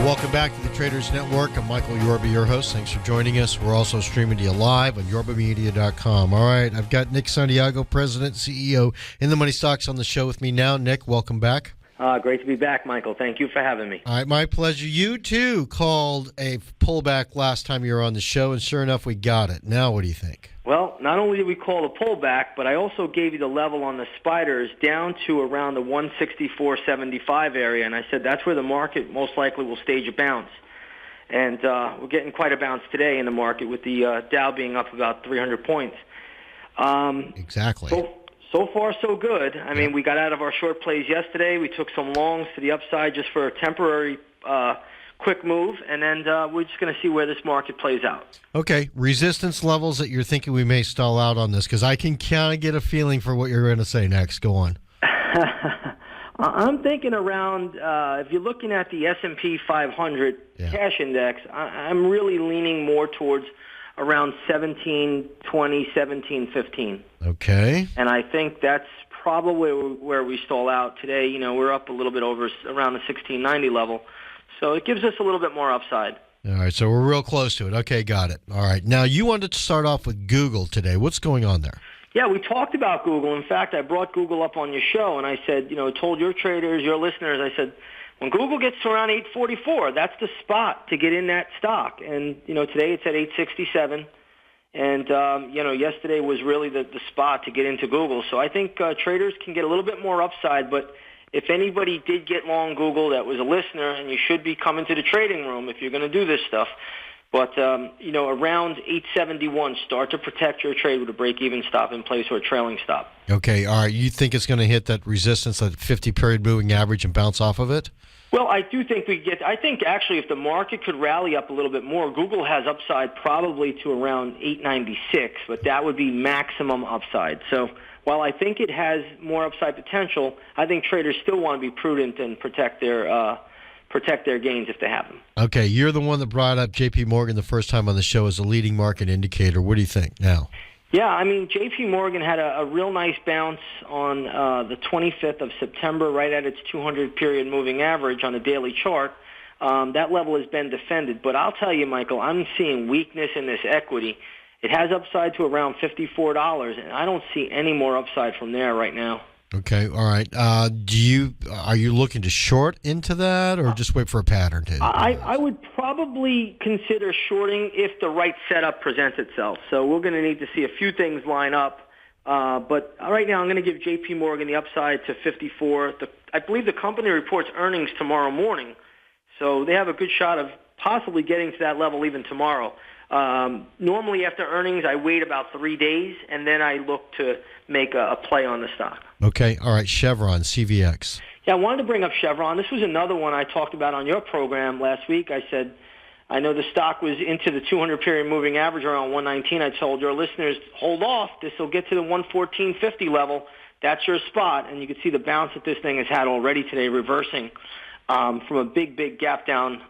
Welcome back to the Traders Network. I'm Michael Yorba, your host. Thanks for joining us. We're also streaming to you live on yorbamedia.com. All right, I've got Nick Santiago, President, CEO, in the Money Stocks on the show with me now. Nick, welcome back. Great to be back, Michael. Thank you for having me. All right, my pleasure. You, too, called a pullback last time you were on the show, and sure enough, we got it. Now, what do you think? Well, not only did we call a pullback, but I also gave you the level on the spiders down to around the 164.75 area, and I said that's where the market most likely will stage a bounce. And we're getting quite a bounce today in the market with the Dow being up about 300 points. Exactly. So far, so good. I mean, we got out of our short plays yesterday. We took some longs to the upside just for a temporary quick move, and then we're just going to see where this market plays out. Okay, resistance levels that you're thinking we may stall out on this, because I can kind of get a feeling for what you're going to say next. Go on. I'm thinking around, if you're looking at the S&P 500 cash index, I'm really leaning more towards around 1720, 1715. Okay. And I think that's probably where we stall out today. You know, we're up a little bit over around the 1690 level. So it gives us a little bit more upside. All right, so we're real close to it. Okay, got it. All right. Now, you wanted to start off with Google today. What's going on there? Yeah, we talked about Google. In fact, I brought Google up on your show, and I said, told your traders, your listeners, I said, when Google gets to around 844, that's the spot to get in that stock. And, today it's at 867. And, yesterday was really the spot to get into Google. So I think traders can get a little bit more upside. But if anybody did get long Google that was a listener, and you should be coming to the trading room if you're going to do this stuff. But, around 871, start to protect your trade with a break-even stop in place or a trailing stop. Okay, all right. You think it's going to hit that resistance, that 50-period moving average, and bounce off of it? Well, I do think I think actually if the market could rally up a little bit more, Google has upside probably to around 896, but that would be maximum upside. So while I think it has more upside potential, I think traders still want to be prudent and protect their gains if they have them. Okay, you're the one that brought up J.P. Morgan the first time on the show as a leading market indicator. What do you think now? Yeah, I mean, J.P. Morgan had a real nice bounce on the 25th of September, right at its 200-period moving average on the daily chart. That level has been defended. But I'll tell you, Michael, I'm seeing weakness in this equity. It has upside to around $54, and I don't see any more upside from there right now. Okay, all right. Are you looking to short into that, or just wait for a pattern? I would probably consider shorting if the right setup presents itself. So we're going to need to see a few things line up. But right now, I'm going to give J.P. Morgan the upside to 54. I believe the company reports earnings tomorrow morning, so they have a good shot of possibly getting to that level even tomorrow. Normally after earnings, I wait about 3 days, and then I look to make a play on the stock. Okay, all right, Chevron, CVX. Yeah, I wanted to bring up Chevron. This was another one I talked about on your program last week. I said, I know the stock was into the 200-period moving average around 119. I told your listeners, hold off. This will get to the 114.50 level. That's your spot. And you can see the bounce that this thing has had already today, reversing from a big gap down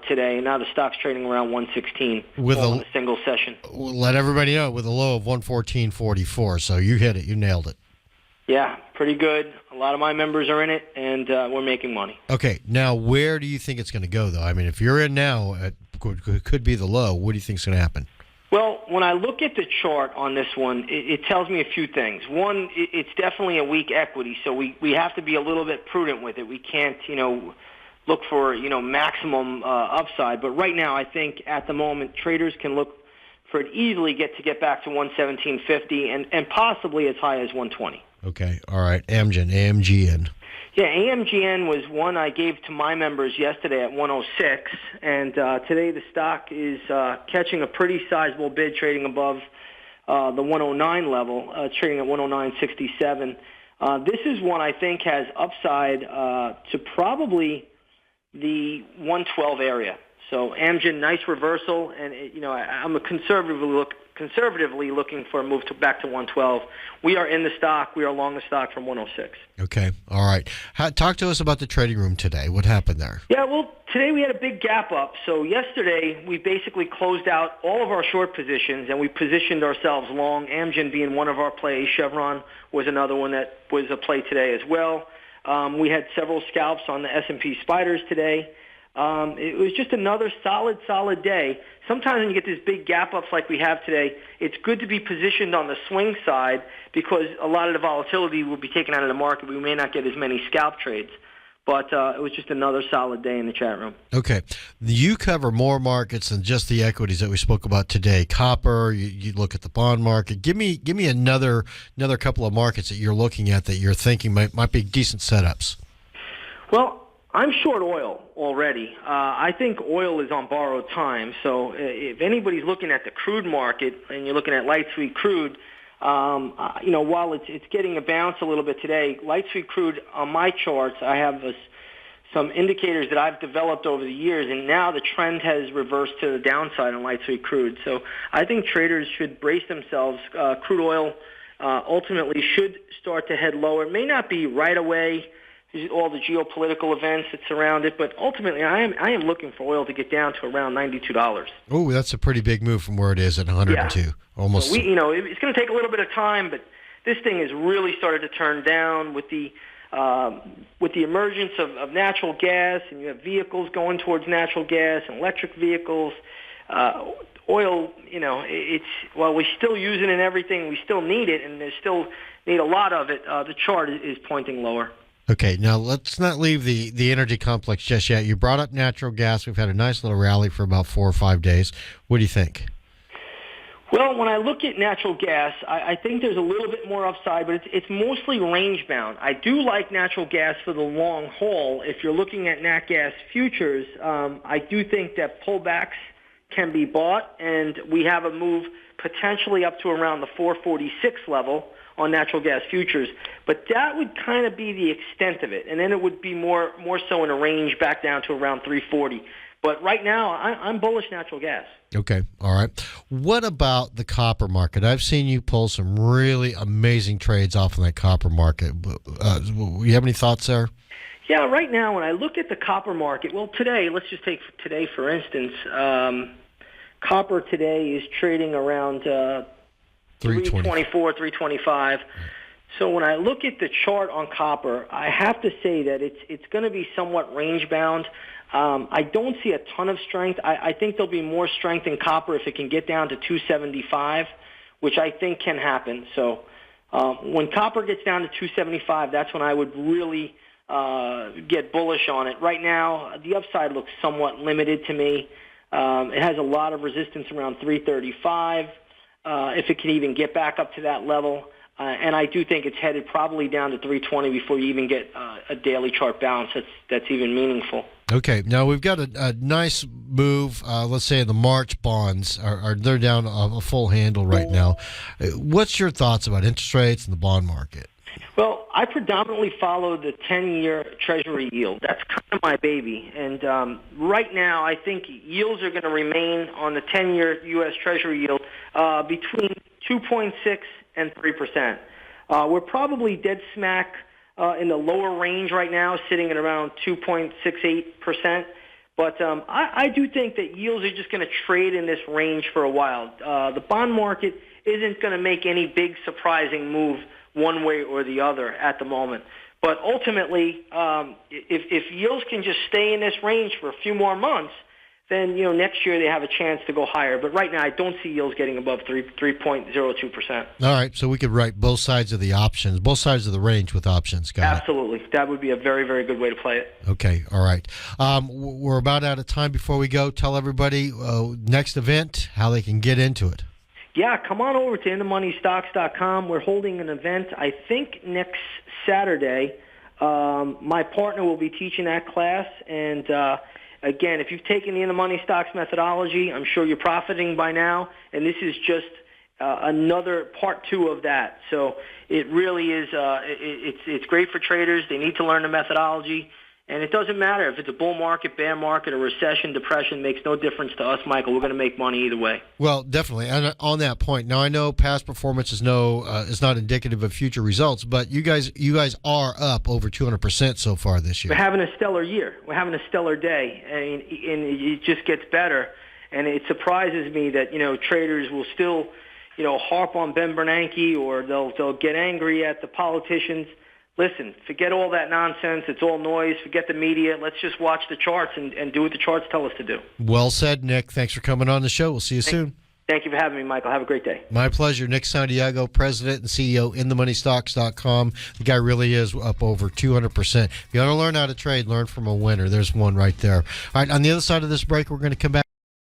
today. And now the stock's trading around 116 with a single session. Let everybody know, with a low of 114.44. So you hit it. You nailed it. Yeah, pretty good. A lot of my members are in it, and we're making money. Okay, now where do you think it's going to go, though? I mean, if you're in now, it could be the low. What do you think is going to happen? Well, when I look at the chart on this one, it tells me a few things. One, it's definitely a weak equity, so we have to be a little bit prudent with it. We can't, look for, maximum upside. But right now, I think at the moment, traders can look for it easily get back to 117.50 and possibly as high as 120. Okay, all right. AMGN. Yeah, AMGN was one I gave to my members yesterday at 106, and today the stock is catching a pretty sizable bid, trading above the 109 level, trading at 109.67. This is one I think has upside to probably the 112 area. So Amgen, nice reversal, and I'm conservatively looking for a move back to 112. We are in the stock. We are long the stock from 106. Okay, all right. Talk to us about the trading room today. What happened there? Yeah, well, today we had a big gap up. So yesterday we basically closed out all of our short positions, and we positioned ourselves long, Amgen being one of our plays. Chevron was another one that was a play today as well. We had several scalps on the S&P Spiders today. It was just another solid day. Sometimes when you get these big gap ups like we have today, it's good to be positioned on the swing side because a lot of the volatility will be taken out of the market. We may not get as many scalp trades. But it was just another solid day in the chat room. Okay. You cover more markets than just the equities that we spoke about today. Copper, you look at the bond market. Give me another couple of markets that you're looking at that you're thinking might be decent setups. Well, I'm short oil already. I think oil is on borrowed time. So if anybody's looking at the crude market and you're looking at light sweet crude, while it's getting a bounce a little bit today, light sweet crude on my charts, I have some indicators that I've developed over the years, and now the trend has reversed to the downside on light sweet crude. So I think traders should brace themselves. Crude oil ultimately should start to head lower. It may not be right away, all the geopolitical events that surround it, but ultimately I am looking for oil to get down to around $92. Oh, that's a pretty big move from where it is at 102. Yeah. Almost. So it's going to take a little bit of time, but this thing has really started to turn down with the emergence of natural gas, and you have vehicles going towards natural gas and electric vehicles. Oil, while we still use it in everything, we still need it, and there's still need a lot of it. The chart is pointing lower. Okay, now let's not leave the energy complex just yet. You brought up natural gas. We've had a nice little rally for about 4 or 5 days. What do you think? Well, when I look at natural gas, I think there's a little bit more upside, but it's mostly range-bound. I do like natural gas for the long haul. If you're looking at nat gas futures, I do think that pullbacks can be bought, and we have a move potentially up to around the 446 level on natural gas futures. But that would kind of be the extent of it, and then it would be more so in a range back down to around 340. But right now, I'm bullish natural gas. Okay, all right. What about the copper market? I've seen you pull some really amazing trades off in that copper market. You have any thoughts there? Yeah, right now, when I look at the copper market, well, today, let's just take today, for instance. Copper today is trading around 324, 325. So when I look at the chart on copper, I have to say that it's going to be somewhat range-bound. I don't see a ton of strength. I think there'll be more strength in copper if it can get down to 275, which I think can happen. So when copper gets down to 275, that's when I would really get bullish on it. Right now, the upside looks somewhat limited to me. It has a lot of resistance around 335, if it can even get back up to that level. And I do think it's headed probably down to 320 before you even get a daily chart bounce that's even meaningful. Okay, now we've got a nice move. Let's say the March bonds they're down a full handle right now. What's your thoughts about interest rates and the bond market? Well, I predominantly follow the 10-year Treasury yield. That's kind of my baby. And right now, I think yields are going to remain on the 10-year U.S. Treasury yield between 2.6 and 3%. We're probably dead smack in the lower range right now, sitting at around 2.68%. But I do think that yields are just going to trade in this range for a while. The bond market isn't going to make any big surprising move one way or the other at the moment. But ultimately, if yields can just stay in this range for a few more months, then next year they have a chance to go higher. But right now, I don't see yields getting above 3.02%. All right, so we could write both sides of the options, both sides of the range with options. Absolutely. That would be a very, very good way to play it. Okay, all right. We're about out of time. Before we go, tell everybody next event, how they can get into it. Yeah, come on over to InTheMoneyStocks.com. We're holding an event, I think, next Saturday. My partner will be teaching that class, and again, if you've taken the In the Money Stocks methodology, I'm sure you're profiting by now, and this is just another part 2 of that. So it really is. It's great for traders. They need to learn the methodology, and it doesn't matter if it's a bull market, bear market, a recession, depression. Makes no difference to us, Michael. We're going to make money either way. Well, definitely. And on that point, now I know past performance is not indicative of future results, but you guys are up over 200% so far this year. We're having a stellar year. We're having a stellar day, and it just gets better. And it surprises me that traders will still harp on Ben Bernanke, or they'll get angry at the politicians. listen, forget all that nonsense. It's all noise. Forget the media. Let's just watch the charts and do what the charts tell us to do. Well said, Nick. Thanks for coming on the show. We'll see you soon. Thank you for having me, Michael. Have a great day. My pleasure. Nick Santiago, President and CEO, InTheMoneyStocks.com. The guy really is up over 200%. If you want to learn how to trade, learn from a winner. There's one right there. All right, on the other side of this break, we're going to come back.